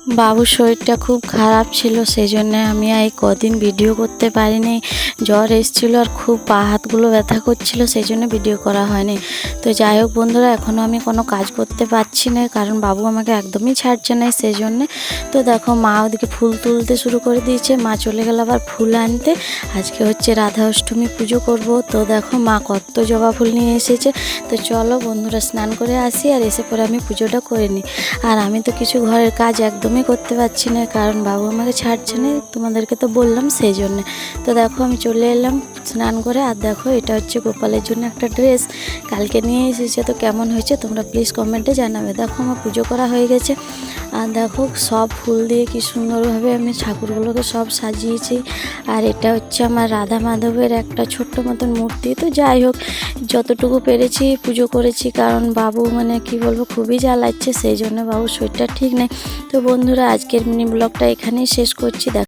বাবুর শরীরটা খুব খারাপ ছিল, সেই জন্যে আমি এই কদিন ভিডিও করতে পারিনি। জ্বর এসেছিল আর খুব পা হাতগুলো ব্যথা করছিল, সেই জন্য ভিডিও করা হয়নি। তো যাই হোক বন্ধুরা, এখনও আমি কোনো কাজ করতে পারছি না, কারণ বাবু আমাকে একদমই ছাড়ছে না, সেই জন্যে। তো দেখো মা ওদিকে ফুল তুলতে শুরু করে দিয়েছে, মা চলে গেল আবার ফুল আনতে। আজকে হচ্ছে রাধা অষ্টমী পুজো করব। তো দেখো মা কত জবা ফুল নিয়ে এসেছে। তো চলো বন্ধুরা, স্নান করে আসি, আর এসে পরে আমি পুজোটা করে নিই। আর আমি তো কিছু ঘরের কাজ একদমই করতে পারছি না, কারণ বাবু আমাকে ছাড়ছে না, তোমাদেরকে তো বললাম, সেই জন্যে। তো দেখো আমি চলে এলাম স্নান করে। আর দেখো এটা হচ্ছে গোপালের জন্য একটা ড্রেস কালকে নিয়ে এসেছে। তো কেমন হয়েছে তোমরা প্লিজ কমেন্টে জানাবে। দেখো আমার পুজো করা হয়ে গেছে। আর দেখো সব ফুল দিয়ে কি সুন্দরভাবে আমি ঠাকুরগুলোকে সব সাজিয়েছি। আর এটা হচ্ছে আমার রাধা মাধবের একটা ছোট্ট মতন মূর্তি। তো যাই হোক, যতটুকু পেরেছি পুজো করেছি, কারণ বাবু মানে কি বলবো, খুবই জ্বালাচ্ছে, সেই জন্য বাবুর শরীরটা ঠিক নেই। তো বন্ধুরা, আজকের মিনি ব্লগটা এখানেই শেষ করছি।